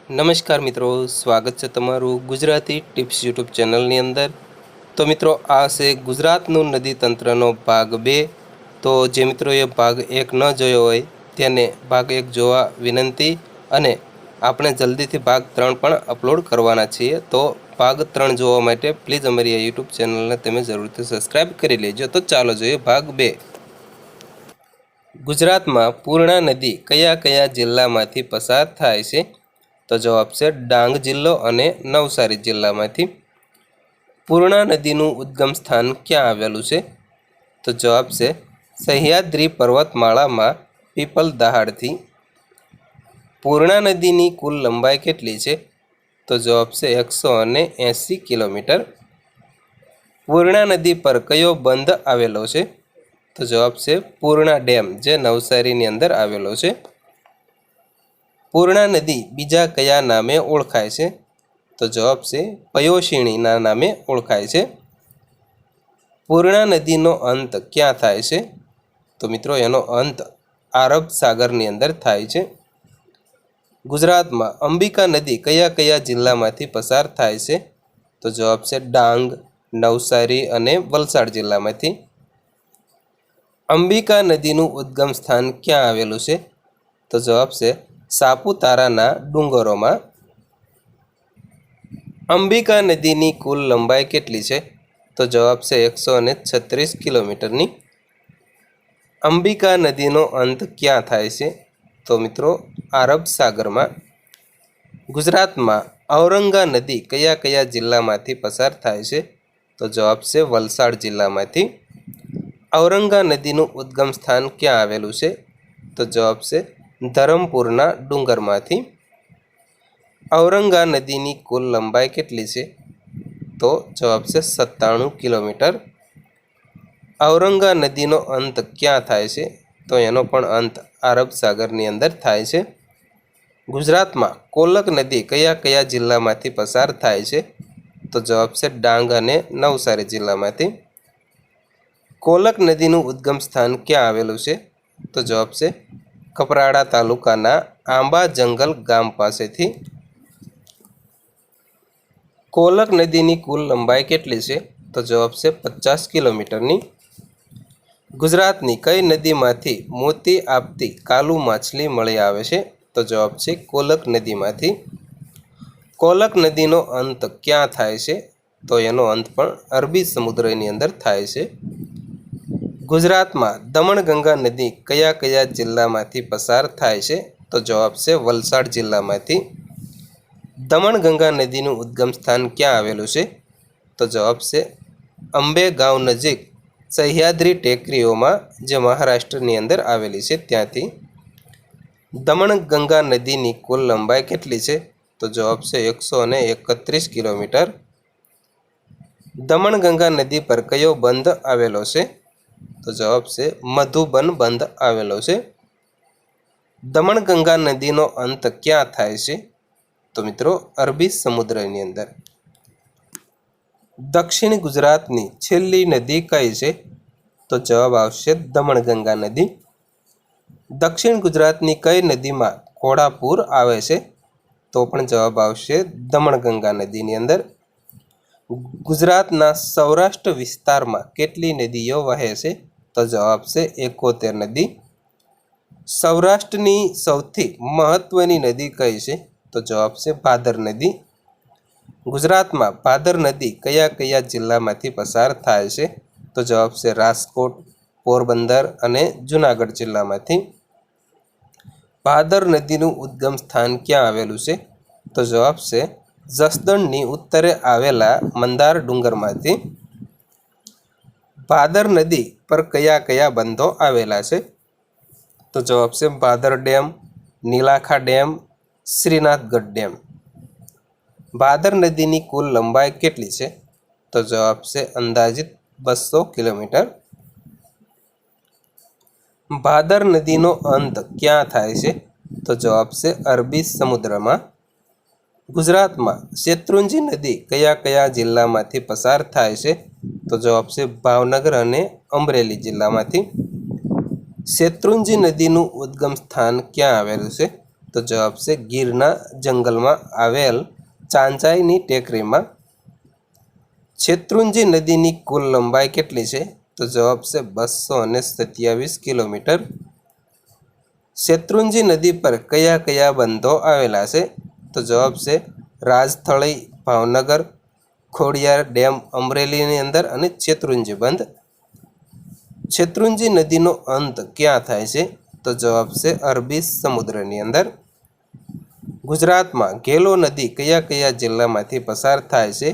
નમસ્કાર મિત્રો, સ્વાગત છે તમારું ગુજરાતી ટિપ્સ યુટ્યુબ ચેનલની અંદર। તો મિત્રો, આ છે ગુજરાતનું નદી તંત્રનો ભાગ 2। તો જે મિત્રોએ ભાગ 1 ન જોયો હોય તેને ભાગ 1 જોવા વિનંતી, અને આપણે જલ્દીથી ભાગ 3 પણ અપલોડ કરવાના છીએ। તો ભાગ 3 જોવા માટે પ્લીઝ અમારી આ યુટ્યુબ ચેનલને તમે જરૂરથી સબસ્ક્રાઈબ કરી લેજો। તો ચાલો જોઈએ ભાગ 2। ગુજરાતમાં પૂર્ણા નદી કયા કયા જિલ્લામાંથી પસાર થાય છે? તો જવાબ છે ડાંગ જિલ્લો અને નવસારી જિલ્લામાંથી। પૂર્ણા નદીનું ઉદ્ગમ સ્થાન ક્યાં આવેલું છે? તો જવાબ છે સહ્યાદ્રી પર્વતમાળામાં પીપલ દહાડથી। પૂર્ણા નદીની કુલ લંબાઈ કેટલી છે? તો જવાબ છે 180 કિલોમીટર। પૂર્ણા નદી પર કયો બંધ આવેલો છે? તો જવાબ છે પૂર્ણા ડેમ, જે નવસારીની અંદર આવેલો છે। પૂર્ણા નદી બીજા કયા નામે ઓળખાય છે? તો જવાબ છે પયોશીણીના નામે ઓળખાય છે। પૂર્ણા નદીનો અંત ક્યાં થાય છે? તો મિત્રો, એનો અંત આરબ સાગરની અંદર થાય છે। ગુજરાતમાં અંબિકા નદી કયા કયા જિલ્લામાંથી પસાર થાય છે? તો જવાબ છે ડાંગ, નવસારી અને વલસાડ જિલ્લામાંથી। અંબિકા નદીનું ઉદ્ગમ સ્થાન ક્યાં આવેલું છે? તો જવાબ છે સાપુતારાના ડુંગરોમાં। અંબિકા નદીની કુલ લંબાઈ કેટલી છે? તો જવાબ છે 136 કિલોમીટરની। અંબિકા નદીનો અંત ક્યાં થાય છે? તો મિત્રો, આરબ સાગરમાં। ગુજરાતમાં ઔરંગા નદી કયા કયા જિલ્લામાંથી પસાર થાય છે? તો જવાબ છે વલસાડ જિલ્લામાંથી। ઔરંગા નદીનું ઉદ્ગમ સ્થાન ક્યાં આવેલું છે? તો જવાબ છે ધરમપુરના ડુંગરમાંથી। ઔરંગા નદીની કુલ લંબાઈ કેટલી છે? તો જવાબ છે 97 કિલોમીટર। ઔરંગા નદીનો અંત ક્યાં થાય છે? તો એનો પણ અંત આરબ સાગરની અંદર થાય છે। ગુજરાતમાં કોલક નદી કયા કયા જિલ્લામાંથી પસાર થાય છે? તો જવાબ છે ડાંગ અને નવસારી જિલ્લામાંથી। કોલક નદીનું ઉદ્ગમ સ્થાન ક્યાં આવેલું છે? તો જવાબ છે કપરાડા તાલુકાના આંબા જંગલ ગામ પાસેથી। કોલક નદીની કુલ લંબાઈ કેટલી છે? તો જવાબ છે 50 કિલોમીટરની। ગુજરાતની કઈ નદીમાંથી મોતી આપતી કાલુ માછલી મળી આવે છે? તો જવાબ છે કોલક નદીમાંથી। કોલક નદીનો અંત ક્યાં થાય છે? તો એનો અંત પણ અરબી સમુદ્રની અંદર થાય છે। ગુજરાતમાં દમણગંગા નદી કયા કયા જિલ્લામાંથી પસાર થાય છે? તો જવાબ છે વલસાડ જિલ્લામાંથી। દમણગંગા નદીનું ઉદ્ગમ સ્થાન ક્યાં આવેલું છે? તો જવાબ છે અંબેગાંવ નજીક સહ્યાદ્રી ટેકરીઓમાં, જે મહારાષ્ટ્રની અંદર આવેલી છે ત્યાંથી। દમણગંગા નદીની કુલ લંબાઈ કેટલી છે? તો જવાબ છે 131 કિલોમીટર। દમણગંગા નદી પર કયો બંધ આવેલો છે? તો જવાબ છે મધુબન બંધ આવેલો છે। દમણગંગા નદીનો અંત ક્યાં થાય છે? તો મિત્રો, અરબી સમુદ્રની અંદર। દક્ષિણ ગુજરાતની છેલ્લી નદી કઈ છે? તો જવાબ આવશે દમણગંગા નદી। દક્ષિણ ગુજરાતની કઈ નદીમાં ઘોડાપૂર આવે છે? તો પણ જવાબ આવશે દમણગંગા નદીની અંદર। ગુજરાતના સૌરાષ્ટ્ર વિસ્તારમાં કેટલી નદીઓ વહે છે? તો જવાબ છે 71 નદી। સૌરાષ્ટ્રની સૌથી મહત્વની નદી કઈ છે? તો જવાબ છે ભાદર નદી। ગુજરાતમાં ભાદર નદી કયા કયા જિલ્લામાંથી પસાર થાય છે? તો જવાબ છે રાજકોટ, પોરબંદર અને જુનાગઢ જિલ્લામાંથી। ભાદર નદીનું ઉદ્ગમ સ્થાન ક્યાં આવેલું છે? તો જવાબ છે જસદણની ઉત્તરે આવેલા મંદાર ડુંગરમાંથી। ભાદર નદી પર કયા કયા બંધો આવેલા છે? તો જવાબ છે Bhadar dam, Nilakha dam, Shrinathgadh dam. Bhadar નદીની કુલ લંબાઈ કેટલી છે? તો જવાબ છે અંદાજિત 200 કિલોમીટર। ભાદર નદીનો અંત ક્યાં થાય છે? તો જવાબ છે અરબી સમુદ્રમાં। ગુજરાતમાં શેત્રુંજી નદી કયા કયા જિલ્લામાંથી પસાર થાય છે? તો જવાબ છે ભાવનગર અને અમરેલી જિલ્લામાંથી। શેત્રુંજી નદીનું ઉદ્ગમ સ્થાન ક્યાં આવેલું છે? તો જવાબ છે ગીરના જંગલમાં આવેલ ચાંચાઈની ટેકરીમાં. શેત્રુંજી નદીની કુલ લંબાઈ કેટલી છે? તો જવાબ છે 227 કિલોમીટર. શેત્રુંજી નદી પર કયા કયા બંધો આવેલા છે? તો જવાબ છે રાજથળી ભાવનગર, ખોડિયાર ડેમ અમરેલીની અંદર અને શેત્રુંજી બંધ. શેત્રુંજી નદીનો અંત ક્યાં થાય છે? તો જવાબ છે અરબી સમુદ્રની અંદર. ગુજરાતમાં ઘેલો નદી કયા કયા જિલ્લામાંથી પસાર થાય છે?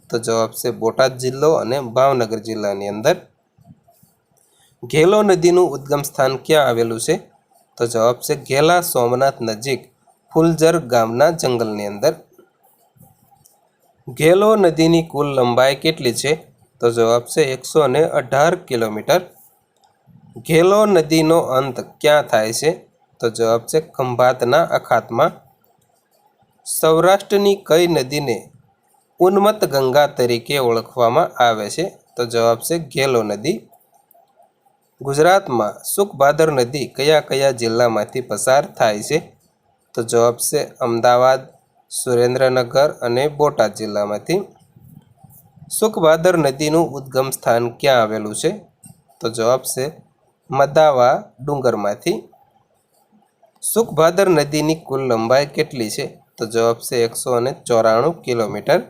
તો જવાબ છે બોટાદ જિલ્લો અને ભાવનગર જિલ્લાની અંદર. ઘેલો નદીનું ઉદ્ગમ સ્થાન ક્યાં આવેલું છે? તો જવાબ છે ઘેલા સોમનાથ નજીક ફુલજર ગામના જંગલની અંદર. ઘેલો નદીની કુલ લંબાઈ કેટલી છે? તો જવાબ છે 118 કિલોમીટર. ઘેલો નદીનો અંત ક્યાં થાય છે? તો જવાબ છે ખંભાતના અખાતમાં. સૌરાષ્ટ્રની કઈ નદીને ઉન્મત્ત ગંગા તરીકે ઓળખવામાં આવે છે? તો જવાબ છે ઘેલો નદી. ગુજરાતમાં સુખભાદર નદી કયા કયા જિલ્લામાંથી પસાર થાય છે? તો જવાબ છે અમદાવાદ, સુરેન્દ્રનગર અને બોટાદ જિલ્લામાંથી. સુખભાદર નદીનું ઉદ્ગમ સ્થાન ક્યાં આવેલું છે? તો જવાબ છે મદાવા ડુંગરમાંથી. સુખભાદર નદીની કુલ લંબાઈ કેટલી છે? તો જવાબ છે 194 કિલોમીટર.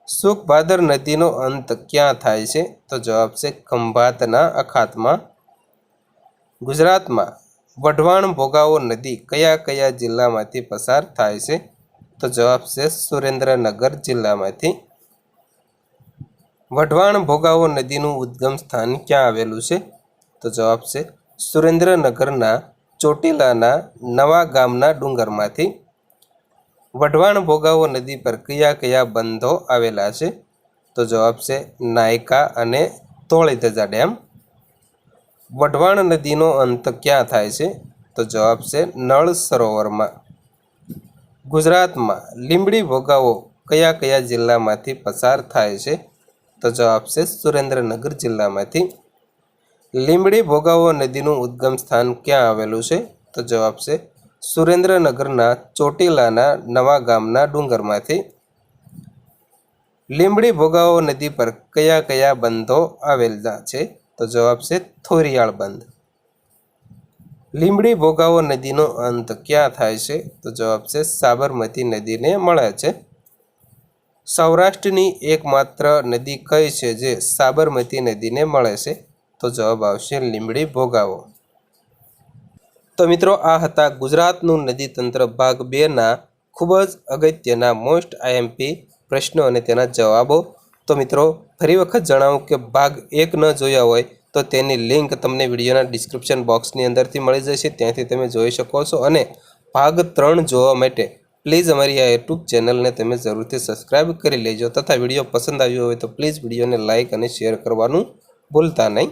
સુખભાદર નદીનો અંત ક્યાં થાય છે? તો જવાબ છે ખંભાતના અખાતમાં. ગુજરાતમાં વઢવાણ ભોગાવો નદી કયા કયા જિલ્લામાંથી પસાર થાય છે? તો જવાબ છે સુરેન્દ્રનગર જિલ્લામાંથી. વઢવાણ ભોગાવો નદીનું ઉદ્ગમ સ્થાન ક્યાં આવેલું છે? તો જવાબ છે સુરેન્દ્રનગરના ચોટીલાના નવા ગામના ડુંગરમાંથી. વઢવાણ ભોગાવો નદી પર કયા કયા બંધો આવેલા છે? તો જવાબ છે નાયકા અને ધોળીધજા ડેમ. વઢવાણ નદીનો અંત ક્યાં થાય છે? તો જવાબ છે નળ સરોવરમાં. ગુજરાતમાં લીંબડી ભોગાવો કયા કયા જિલ્લામાંથી પસાર થાય છે? તો જવાબ છે સુરેન્દ્રનગર જિલ્લામાંથી. લીંબડી ભોગાવો નદીનું ઉદ્ગમ સ્થાન ક્યાં આવેલું છે? તો જવાબ છે સુરેન્દ્રનગરના ચોટીલાના નવા ગામના ડુંગરમાંથી. લીંબડી ભોગાવો નદી પર કયા કયા બંધો આવેલા છે? તો જવાબ છે થોરિયાળ બંધ. લીંબડી ભોગાવો નદીનો અંત ક્યાં થાય છે? તો જવાબ છે સાબરમતી નદીને મળે છે. સૌરાષ્ટ્રની એકમાત્ર નદી કઈ છે જે સાબરમતી નદીને મળે છે? તો જવાબ આવશે લીંબડી ભોગાવો. તો મિત્રો આ હતા ગુજરાતનું નદી તંત્ર ભાગ 2ના ખૂબ જ અગત્યના મોસ્ટ આઈએમપી પ્રશ્નો અને તેના જવાબો. તો મિત્રો ફરી વખત જણાવું કે ભાગ 1 ન જોયા હોય તો તેની લિંક તમને વિડીયોના ડિસ્ક્રિપ્શન બોક્સની અંદરથી મળી જશે, ત્યાંથી તમે જોઈ શકો છો. અને ભાગ 3 જોવા માટે પ્લીઝ અમારી આ યુટ્યુબ ચેનલને તમે જરૂરથી સબસ્ક્રાઈબ કરી લેજો તથા વિડીયો પસંદ આવ્યો હોય તો પ્લીઝ વિડીયોને લાઇક અને શેર કરવાનું ભૂલતા નહીં.